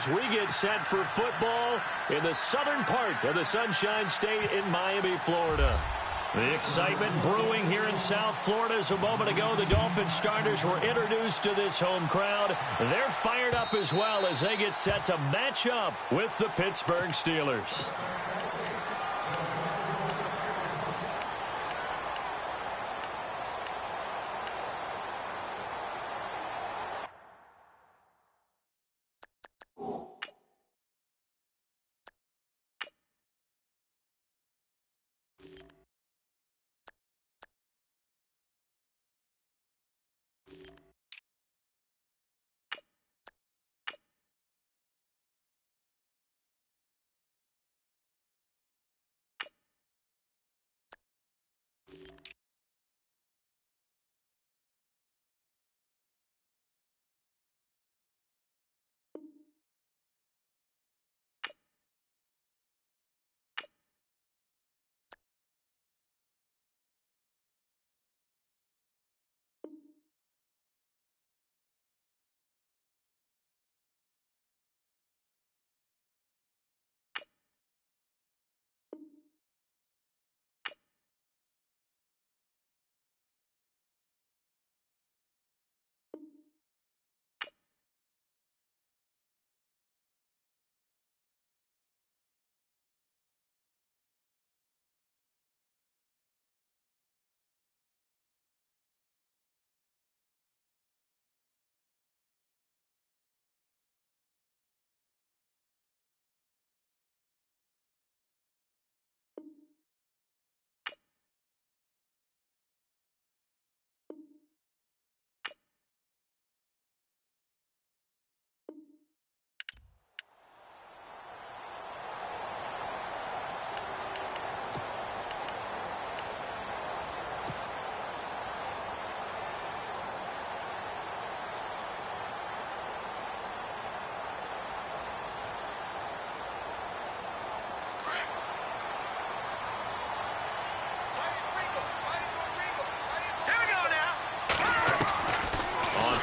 as we get set for football in the southern part of the Sunshine State in Miami, Florida. The excitement brewing here in South Florida as a moment ago. The Dolphins starters were introduced to this home crowd. They're fired up as well as they get set to match up with the Pittsburgh Steelers.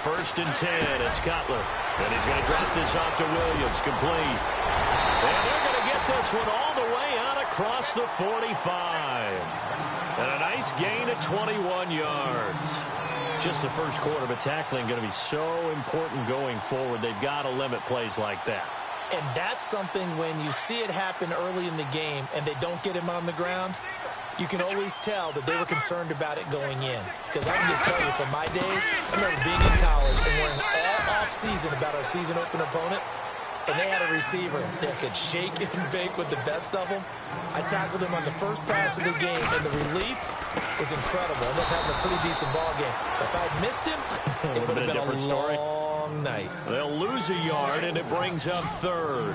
First and 10, it's Cutler. And he's going to drop this off to Williams, complete. And they're going to get this one all the way out across the 45. And a nice gain of 21 yards. Just the first quarter, but tackling going to be so important going forward. They've got to limit plays like that. And that's something when you see it happen early in the game and they don't get him on the ground, you can always tell that they were concerned about it going in. Because I can just tell you, from my days, I remember being in college and worrying all off-season about our season open opponent, and they had a receiver that could shake and bake with the best of them. I tackled him on the first pass of the game, and the relief was incredible. I ended up having a pretty decent ball game. But if I'd missed him, it would have been a long night. They'll lose a yard, and it brings up third.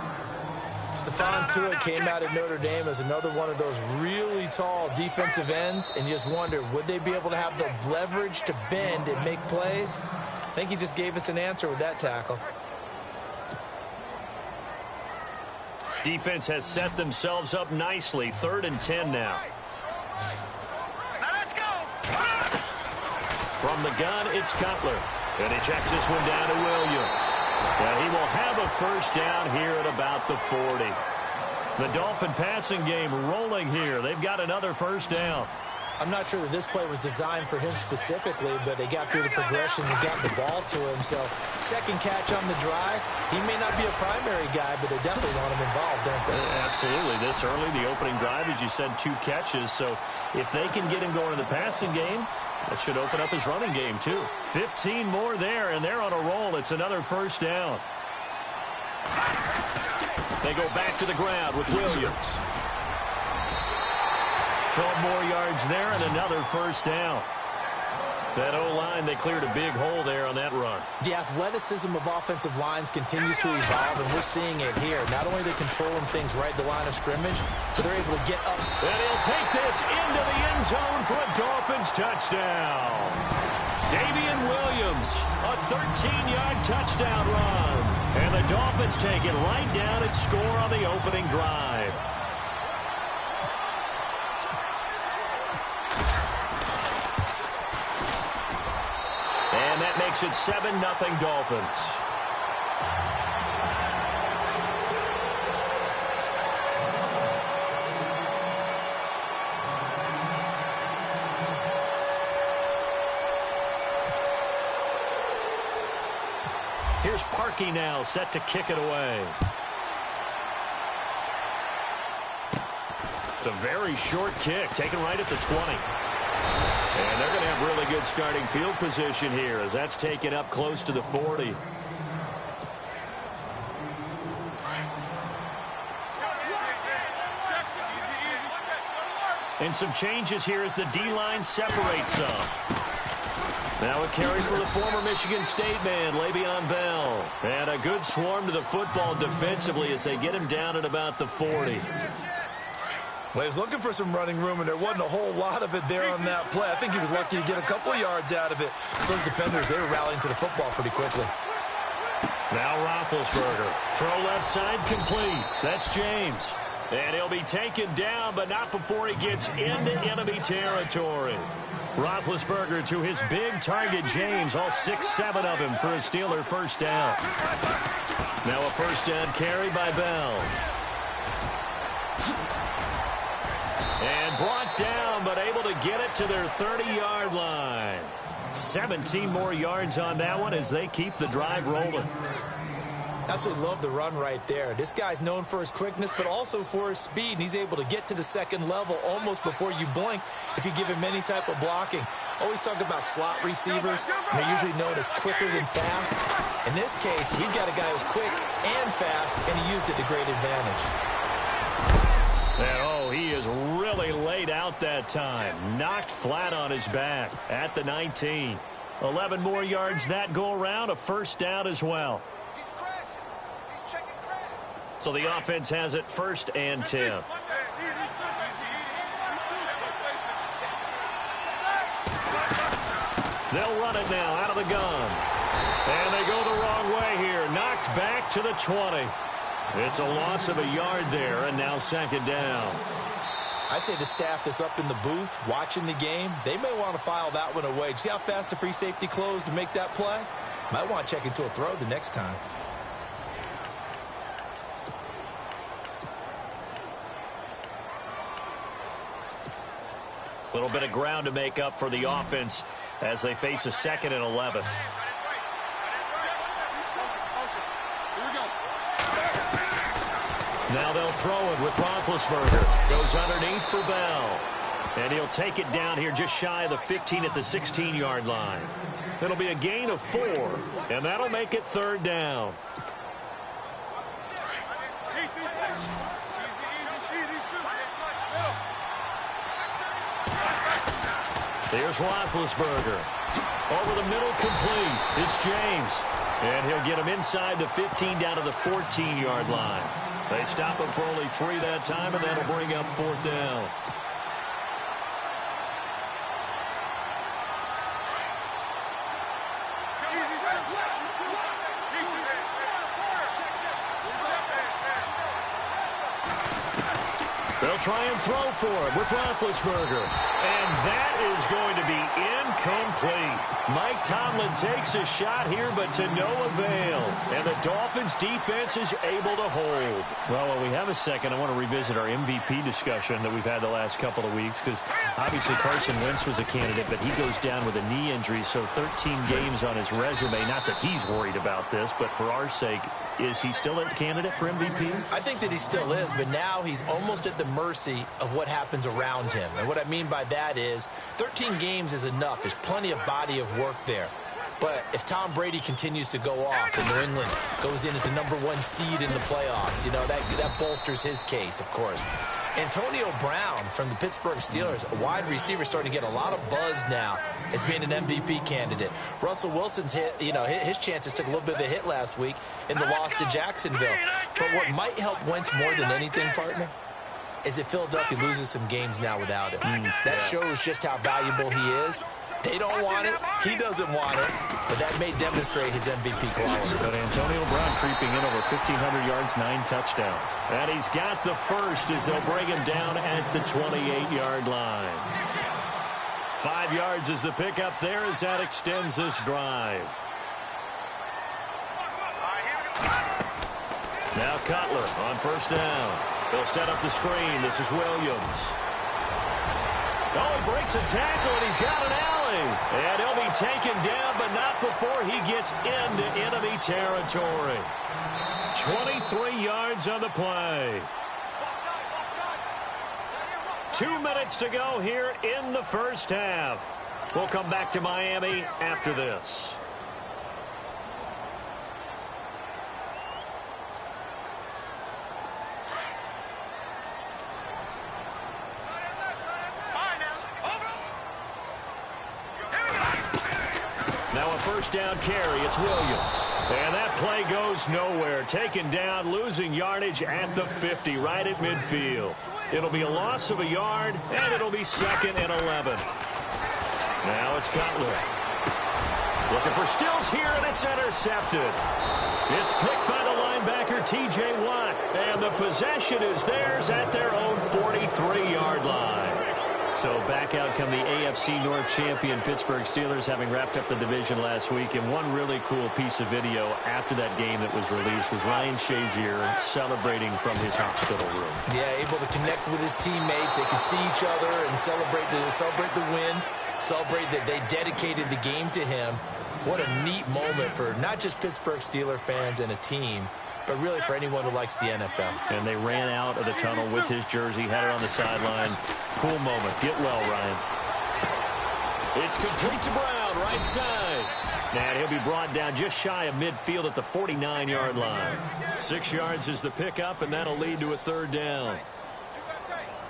Stephon Tuitt came out of Notre Dame as another one of those really tall defensive ends, and you just wonder, would they be able to have the leverage to bend and make plays? I think he just gave us an answer with that tackle. Defense has set themselves up nicely. 3rd and 10 now. Now let's go. From the gun, it's Cutler. And he checks this one down to Williams. And he will have a first down here at about the 40. The Dolphin passing game rolling here. They've got another first down. I'm not sure that this play was designed for him specifically, but they got through the progressions and got the ball to him. So, second catch on the drive. He may not be a primary guy, but they definitely want him involved, don't they? Absolutely. This early, the opening drive, as you said, 2 catches. So, if they can get him going in the passing game, that should open up his running game, too. 15 more there, and they're on a roll. It's another first down. They go back to the ground with Williams. 12 more yards there and another first down. That O-line, they cleared a big hole there on that run. The athleticism of offensive lines continues to evolve, and we're seeing it here. Not only are they controlling things right at the line of scrimmage, but they're able to get up. And he'll take this into the end zone for a Dolphins touchdown. Damian Williams, a 13-yard touchdown run. And the Dolphins take it right down and score on the opening drive. And that makes it 7-0 Dolphins. Here's Parkey now, set to kick it away. It's a very short kick, taken right at the 20. And they're going to have really good starting field position here as that's taken up close to the 40. And some changes here as the D-line separates some. Now a carry for the former Michigan State man, Le'Veon Bell. And a good swarm to the football defensively as they get him down at about the 40. Well, he was looking for some running room, and there wasn't a whole lot of it there on that play. I think he was lucky to get a couple of yards out of it. So those defenders, they were rallying to the football pretty quickly. Now Roethlisberger. Throw left side complete. That's James. And he'll be taken down, but not before he gets into enemy territory. Roethlisberger to his big target, James, all 6-7 of him for a Steeler first down. Now a first down carry by Bell. And brought down, but able to get it to their 30-yard line. 17 more yards on that one as they keep the drive rolling. Absolutely love the run right there. This guy's known for his quickness, but also for his speed. And he's able to get to the second level almost before you blink if you give him any type of blocking. Always talk about slot receivers, and they're usually known as quicker than fast. In this case, we've got a guy who's quick and fast, and he used it to great advantage. And, he is really laid out that time. Knocked flat on his back at the 19. 11 more yards that go around, a first down as well. So the offense has it first and 10. They'll run it now out of the gun. And they go the wrong way here. Knocked back to the 20. It's a loss of a yard there, and now second down. I'd say the staff that's up in the booth watching the game, they may want to file that one away. See how fast the free safety closed to make that play? Might want to check into a throw the next time. A little bit of ground to make up for the offense as they face a 2nd and 11. Now they'll throw it with Roethlisberger. Goes underneath for Bell. And he'll take it down here just shy of the 15 at the 16-yard line. It'll be a gain of 4, and that'll make it third down. Here's Roethlisberger. Over the middle, complete. It's James. And he'll get him inside the 15 down to the 14-yard line. They stop him for only 3 that time, and that'll bring up fourth down. They'll try and throw for him with Roethlisberger. And that is going to be incomplete. Mike Tomlin takes a shot here, but to no avail. And the Dolphins' defense is able to hold. Well, while we have a second, I want to revisit our MVP discussion that we've had the last couple of weeks, because obviously Carson Wentz was a candidate, but he goes down with a knee injury, so 13 games on his resume. Not that he's worried about this, but for our sake, is he still a candidate for MVP? I think that he still is, but now he's almost at the mercy of what happens around him. And what I mean by that is 13 games is enough. There's plenty of body of work there. But if Tom Brady continues to go off and New England goes in as the #1 seed in the playoffs, you know, that bolsters his case, of course. Antonio Brown from the Pittsburgh Steelers, a wide receiver, starting to get a lot of buzz now as being an MVP candidate. Russell Wilson's hit, you know, his chances took a little bit of a hit last week in the loss to Jacksonville. But what might help Wentz more than anything, partner, is if Philadelphia loses some games now without him. That shows just how valuable he is. They don't want it. He doesn't want it. But that may demonstrate his MVP quality. But Antonio Brown creeping in over 1,500 yards, 9 touchdowns. And he's got the first as they'll bring him down at the 28-yard line. 5 yards is the pickup there as that extends this drive. Now Cutler on first down. They'll set up the screen. This is Williams. Oh, he breaks a tackle, and he's got an Allen. And he'll be taken down, but not before he gets into enemy territory. 23 yards on the play. 2 minutes to go here in the first half. We'll come back to Miami after this. Now a first down carry. It's Williams. And that play goes nowhere. Taken down, losing yardage at the 50, right at midfield. It'll be a loss of a yard, and it'll be 2nd and 11. Now it's Cutler. Looking for Stills here, and it's intercepted. It's picked by the linebacker, T.J. Watt. And the possession is theirs at their own 43-yard line. So back out come the AFC North champion Pittsburgh Steelers, having wrapped up the division last week. And one really cool piece of video after that game that was released was Ryan Shazier celebrating from his hospital room. Yeah, able to connect with his teammates. They could see each other and celebrate the win, celebrate that they dedicated the game to him. What a neat moment for not just Pittsburgh Steelers fans and a team, but really for anyone who likes the NFL. And they ran out of the tunnel with his jersey, had it on the sideline. Cool moment. Get well, Ryan. It's complete to Brown, right side. And he'll be brought down just shy of midfield at the 49-yard line. 6 yards is the pickup, and that'll lead to a 3rd down.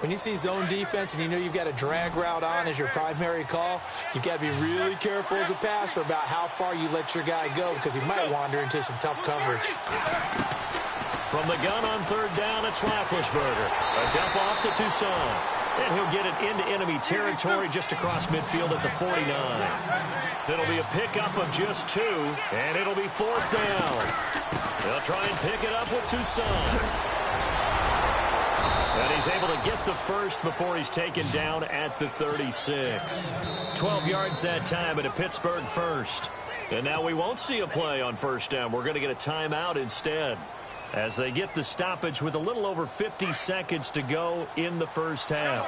When you see zone defense and you know you've got a drag route on as your primary call, you've got to be really careful as a passer about how far you let your guy go, because he might wander into some tough coverage. From the gun on 3rd down, it's Roethlisberger. A dump off to Toussaint. And he'll get it into enemy territory just across midfield at the 49. It'll be a pickup of just 2, and it'll be 4th down. They'll try and pick it up with Toussaint. And he's able to get the first before he's taken down at the 36. 12 yards that time at a Pittsburgh first. And now we won't see a play on 1st down. We're going to get a timeout instead, as they get the stoppage with a little over 50 seconds to go in the first half.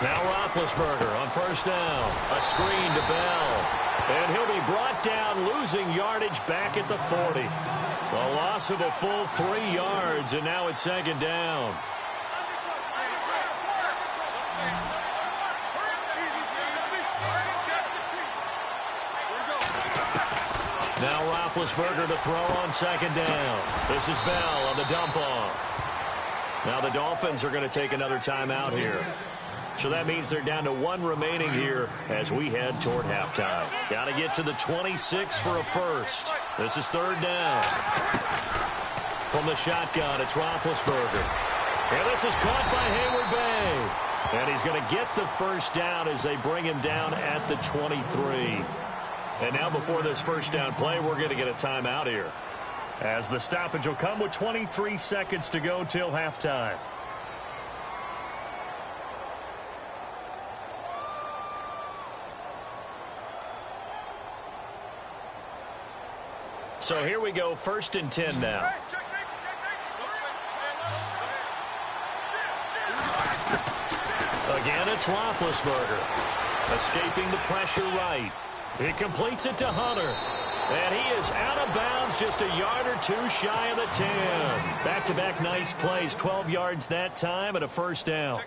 Now Roethlisberger on 1st down. A screen to Bell. And he'll be brought down, losing yardage back at the 40. A loss of a full 3 yards, and now it's 2nd down. Now Roethlisberger to throw on 2nd down. This is Bell on the dump-off. Now the Dolphins are going to take another timeout here. So that means they're down to 1 remaining here as we head toward halftime. Got to get to the 26 for a first. This is 3rd down. From the shotgun, it's Roethlisberger. And this is caught by Hayward Bay. And he's going to get the first down as they bring him down at the 23. And now before this 1st down play, we're going to get a timeout here, as the stoppage will come with 23 seconds to go till halftime. So here we go, 1st and 10 now. Again, it's Roethlisberger. Escaping the pressure right. He completes it to Hunter. And he is out of bounds, just a yard or 2 shy of the 10. Back-to-back nice plays, 12 yards that time and a 1st down.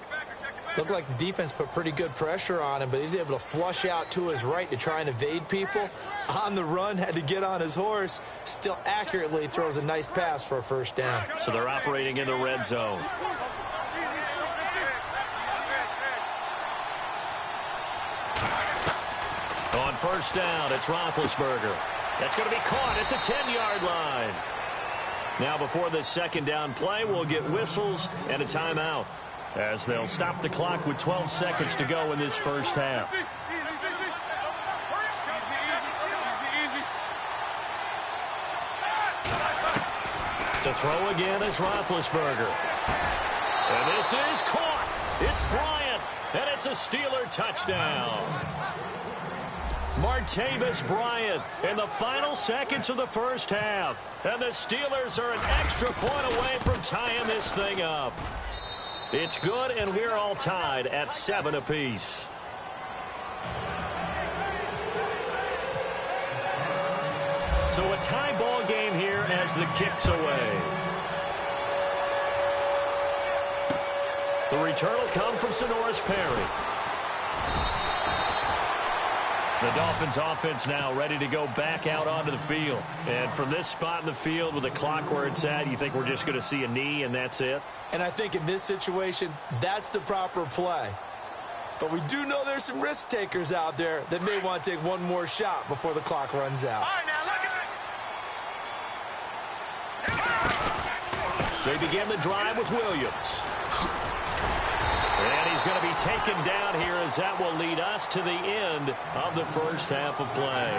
Looked like the defense put pretty good pressure on him, but he's able to flush out to his right to try and evade people. On the run, had to get on his horse. Still accurately throws a nice pass for a 1st down. So they're operating in the red zone. On 1st down, it's Roethlisberger. That's going to be caught at the 10-yard line. Now before this 2nd down play, we'll get whistles and a timeout, as they'll stop the clock with 12 seconds to go in this first half. To throw again is Roethlisberger. And this is caught. It's Bryant, and it's a Steeler touchdown. Martavis Bryant in the final seconds of the first half. And the Steelers are an extra point away from tying this thing up. It's good, and we're all tied at 7 apiece. So a tie ball game here as the kick's away. The return will come from Sonoris Perry. The Dolphins offense now ready to go back out onto the field. And from this spot in the field with the clock where it's at, you think we're just going to see a knee and that's it? And I think in this situation, that's the proper play. But we do know there's some risk takers out there that may want to take one more shot before the clock runs out. All right, now look at They begin the drive with Williams. And he's going to be taken down here as that will lead us to the end of the first half of play.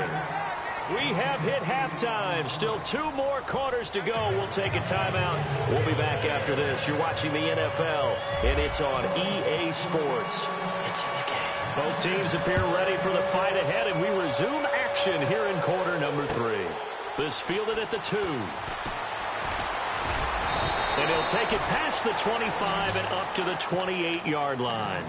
We have hit halftime. Still 2 more quarters to go. We'll take a timeout. We'll be back after this. You're watching the NFL, and it's on EA Sports. It's in the game. Both teams appear ready for the fight ahead, and we resume action here in quarter number 3. This fielded at the 2. And he'll take it past the 25 and up to the 28-yard line.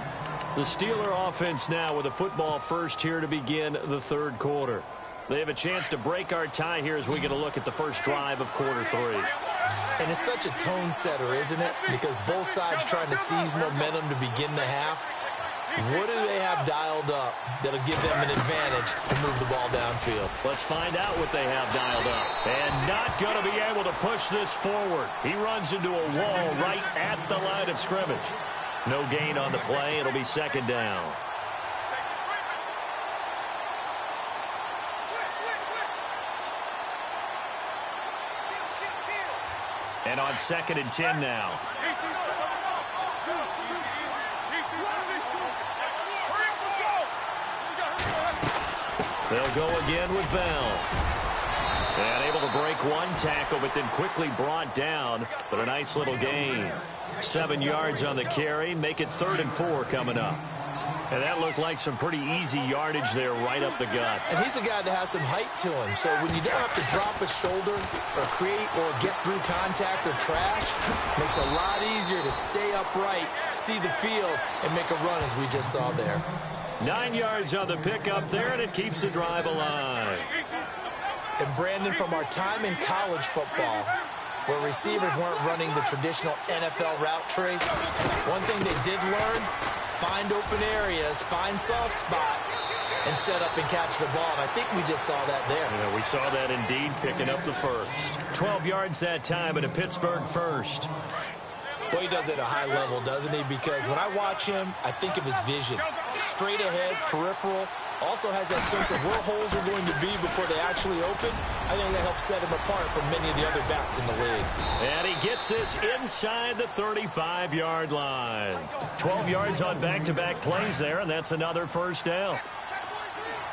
The Steeler offense now with a football first here to begin the third quarter. They have a chance to break our tie here as we get a look at the first drive of quarter 3. And it's such a tone setter, isn't it? Because both sides trying to seize momentum to begin the half. What do they have dialed up that'll give them an advantage to move the ball downfield? Let's find out what they have dialed up. And not going to be able to push this forward. He runs into a wall right at the line of scrimmage. No gain on the play. It'll be second down. And on 2nd and 10 now. They'll go again with Bell. And able to break one tackle, but then quickly brought down. But a nice little gain. 7 yards on the carry. Make it 3rd and 4 coming up. And that looked like some pretty easy yardage there right up the gut. And he's a guy that has some height to him. So when you don't have to drop a shoulder or create or get through contact or trash, makes it a lot easier to stay upright, see the field, and make a run as we just saw there. 9 yards on the pickup there, and it keeps the drive alive. And Brandon, from our time in college football, where receivers weren't running the traditional NFL route tree, one thing they did learn, find open areas, find soft spots, and set up and catch the ball. And I think we just saw that there. Yeah, we saw that indeed, picking up the first. 12 yards that time and a Pittsburgh first. Well, he does it at a high level, doesn't he? Because when I watch him, I think of his vision. Straight ahead, peripheral. Also has that sense of where holes are going to be before they actually open. I think that helps set him apart from many of the other backs in the league. And he gets this inside the 35-yard line. 12 yards on back-to-back plays there, and that's another first down.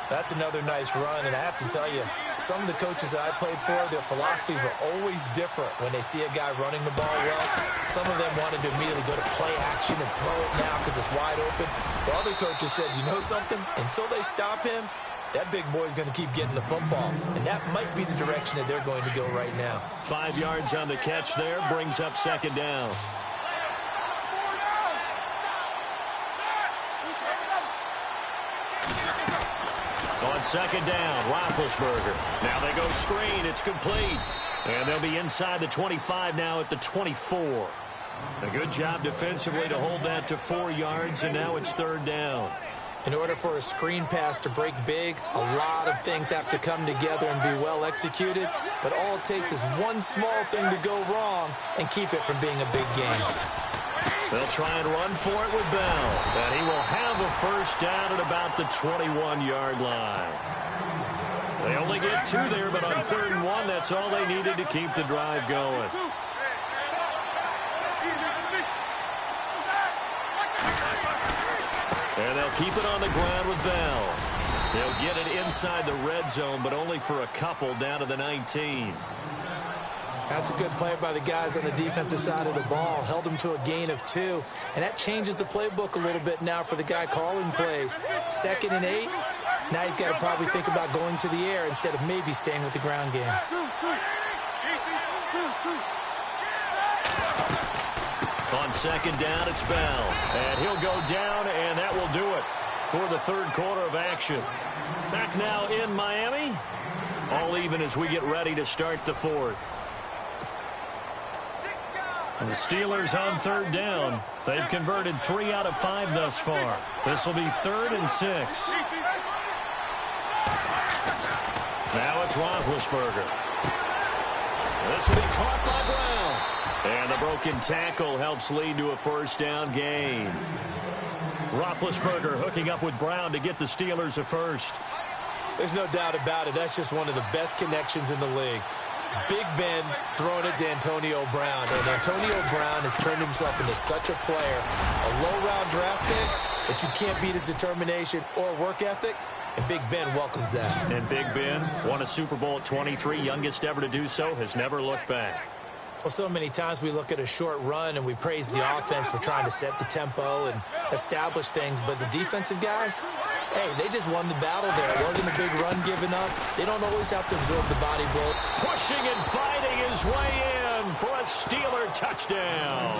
That's another nice run, and I have to tell you, some of the coaches that I played for, their philosophies were always different when they see a guy running the ball well. Some of them wanted to immediately go to play action and throw it now because it's wide open. The other coaches said, you know something? Until they stop him, that big boy's going to keep getting the football. And that might be the direction that they're going to go right now. 5 yards on the catch there, brings up second down. On second down, Roethlisberger. Now they go screen. It's complete. And they'll be inside the 25 now at the 24. A good job defensively to hold that to 4 yards, and now it's third down. In order for a screen pass to break big, a lot of things have to come together and be well executed. But all it takes is one small thing to go wrong and keep it from being a big game. They'll try and run for it with Bell. And he will have a first down at about the 21-yard line. They only get 2 there, but on 3rd and 1, that's all they needed to keep the drive going. And they'll keep it on the ground with Bell. They'll get it inside the red zone, but only for a couple down to the 19. That's a good play by the guys on the defensive side of the ball. Held them to a gain of 2. And that changes the playbook a little bit now for the guy calling plays. 2nd and 8. Now he's got to probably think about going to the air instead of maybe staying with the ground game. On second down, it's Bell. And he'll go down, and that will do it for the third quarter of action. Back now in Miami. All even as we get ready to start the fourth. And the Steelers on third down. They've converted 3 out of 5 thus far. This will be 3rd and 6. Now it's Roethlisberger. This will be caught by Brown. And the broken tackle helps lead to a first down gain. Roethlisberger hooking up with Brown to get the Steelers a first. There's no doubt about it. That's just one of the best connections in the league. Big Ben throwing it to Antonio Brown. And Antonio Brown has turned himself into such a player. A low-round draft pick, but you can't beat his determination or work ethic. And Big Ben welcomes that. And Big Ben won a Super Bowl at 23, youngest ever to do so, has never looked back. Well, so many times we look at a short run and we praise the offense for trying to set the tempo and establish things, but the defensive guys, hey, they just won the battle there. It wasn't a big run given up. They don't always have to absorb the body blow. Pushing and fighting his way in for a Steeler touchdown.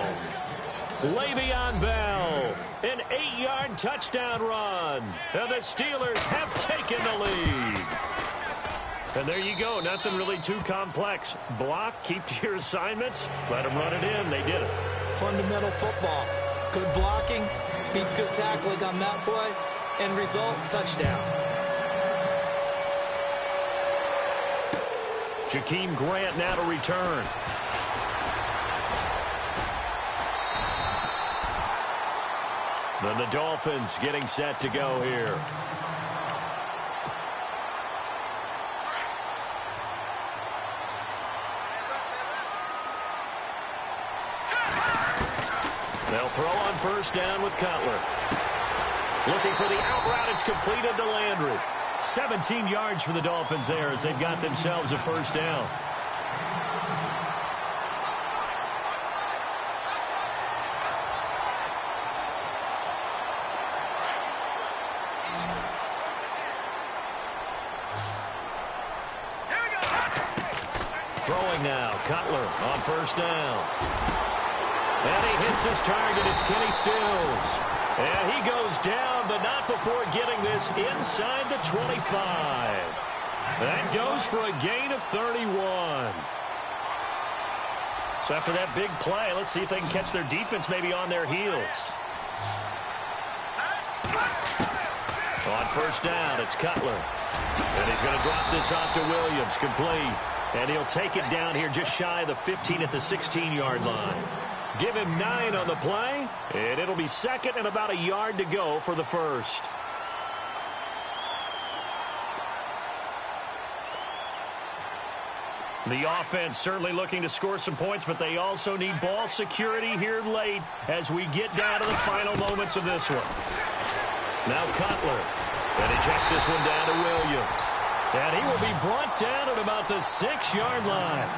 Le'Veon Bell, an 8-yard touchdown run. And the Steelers have taken the lead. And there you go. Nothing really too complex. Block, keep to your assignments, let them run it in. They did it. Fundamental football. Good blocking beats good tackling on that play. End result, touchdown. Jakeem Grant now to return. Then the Dolphins getting set to go here. They'll throw on first down with Cutler. Looking for the out route. It's completed to Landry. 17 yards for the Dolphins there as they've got themselves a first down. Throwing now. Cutler on first down. And he hits his target. It's Kenny Stills. And he goes down, but not before getting this inside the 25. That goes for a gain of 31. So after that big play, let's see if they can catch their defense maybe on their heels. On first down, it's Cutler. And he's going to drop this off to Williams, complete. And he'll take it down here just shy of the 15 at the 16-yard line. Give him 9 on the play, and it'll be second and about a yard to go for the first. The offense certainly looking to score some points, but they also need ball security here late as we get down to the final moments of this one. Now Cutler, and he checks this one down to Williams. And he will be brought down at about the 6-yard line.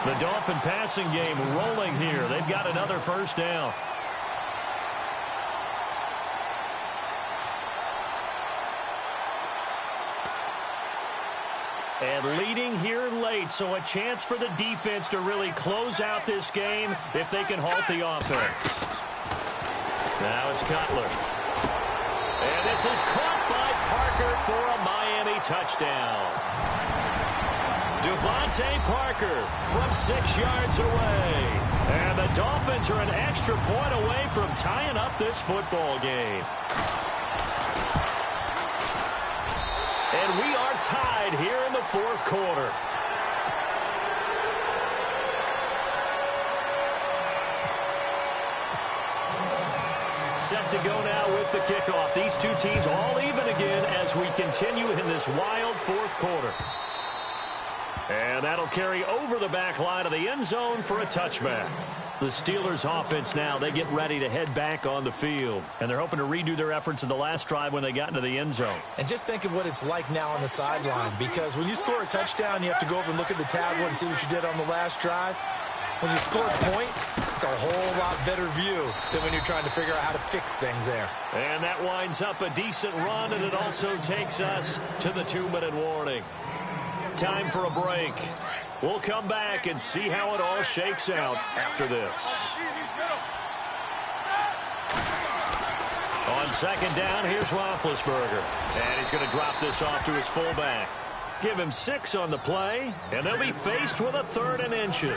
The Dolphin passing game rolling here. They've got another first down. And leading here late, so a chance for the defense to really close out this game if they can halt the offense. Now it's Cutler. And this is caught by Parker for a Miami touchdown. Devontae Parker from 6 yards away. And the Dolphins are an extra point away from tying up this football game. And we are tied here in the fourth quarter. Set to go now with the kickoff. These two teams all even again as we continue in this wild fourth quarter. And that'll carry over the back line of the end zone for a touchback. The Steelers offense now, they get ready to head back on the field. And they're hoping to redo their efforts in the last drive when they got into the end zone. And just think of what it's like now on the sideline. Because when you score a touchdown, you have to go over and look at the tablet and see what you did on the last drive. When you score points, it's a whole lot better view than when you're trying to figure out how to fix things there. And that winds up a decent run, and it also takes us to the 2-minute warning. Time for a break. We'll come back and see how it all shakes out after this. On second down, here's Roethlisberger. And he's going to drop this off to his fullback. Give him 6 on the play, and they'll be faced with a 3rd and inches.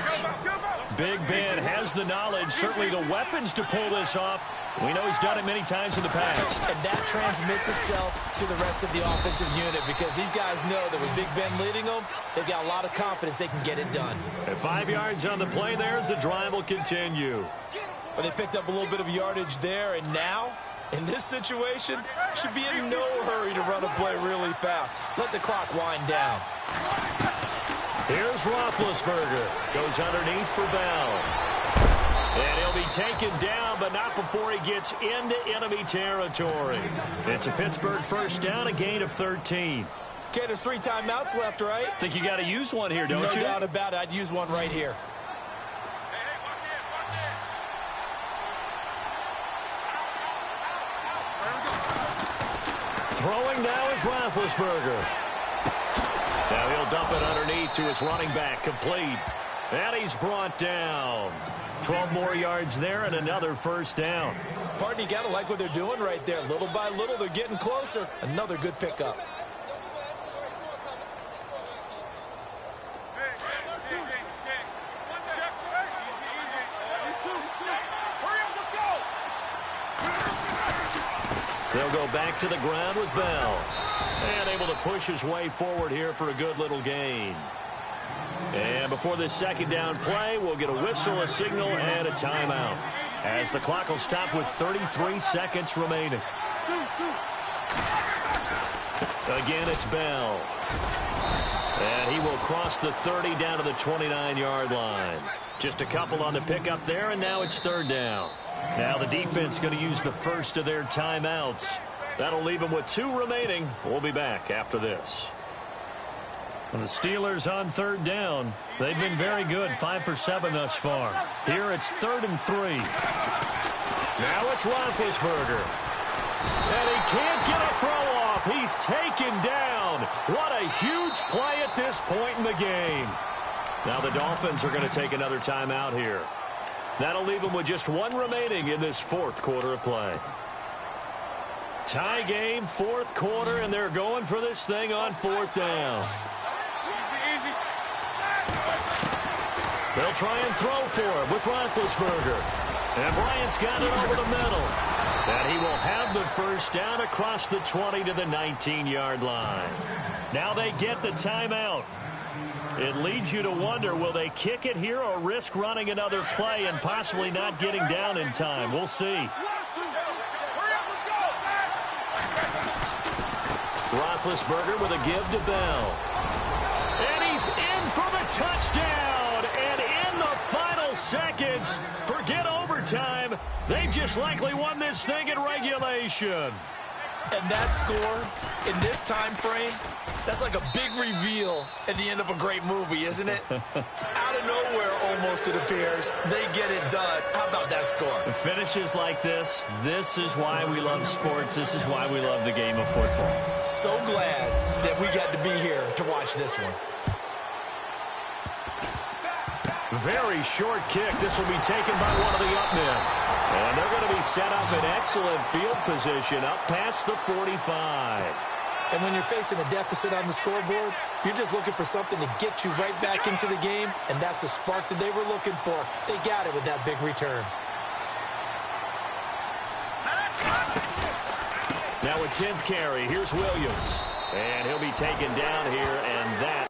Big Ben has the knowledge, certainly the weapons to pull this off. We know he's done it many times in the past. And that transmits itself to the rest of the offensive unit because these guys know that with Big Ben leading them, they've got a lot of confidence they can get it done. And 5 yards on the play there as the drive will continue. Well, they picked up a little bit of yardage there, and now, in this situation, should be in no hurry to run a play really fast. Let the clock wind down. Here's Roethlisberger. Goes underneath for Bell. And he'll be taken down, but not before he gets into enemy territory. It's a Pittsburgh first down, a gain of 13. Okay, there's 3 timeouts left, right? Think you got to use one here, don't you? No doubt about it. I'd use one right here. Throwing now is Roethlisberger. Now he'll dump it underneath to his running back, complete. And he's brought down. 12 more yards there and another first down. Pardon, you got to like what they're doing right there. Little by little, they're getting closer. Another good pickup. They'll go back to the ground with Bell. And able to push his way forward here for a good little gain. And before this second down play, we'll get a whistle, a signal, and a timeout. As the clock will stop with 33 seconds remaining. Again, it's Bell. And he will cross the 30 down to the 29-yard line. Just a couple on the pickup there, and now it's 3rd down. Now the defense going to use the first of their timeouts. That'll leave them with 2 remaining. We'll be back after this. And the Steelers on 3rd down. They've been very good, 5 for 7 thus far. Here it's 3rd and 3. Now it's Roethlisberger. And he can't get a throw off. He's taken down. What a huge play at this point in the game. Now the Dolphins are going to take another timeout here. That'll leave them with just 1 remaining in this 4th quarter of play. Tie game, 4th quarter, and they're going for this thing on 4th down. They'll try and throw for him with Roethlisberger. And Bryant's got it over the middle. And he will have the first down across the 20 to the 19-yard line. Now they get the timeout. It leads you to wonder, will they kick it here or risk running another play and possibly not getting down in time? We'll see. Roethlisberger with a give to Bell. And he's in for the touchdown. And in the final seconds, forget overtime. They've just likely won this thing in regulation. And that score in this time frame, that's like a big reveal at the end of a great movie, isn't it? Out of nowhere, almost, it appears, they get it done. How about that score? Finishes like this is why we love sports. This is why we love the game of football. So glad that we got to be here to watch this one. Very short kick. This will be taken by one of the up men. And they're going to be set up in excellent field position up past the 45. And when you're facing a deficit on the scoreboard, you're just looking for something to get you right back into the game, and that's the spark that they were looking for. They got it with that big return. Now a 10th carry. Here's Williams. And he'll be taken down here, and that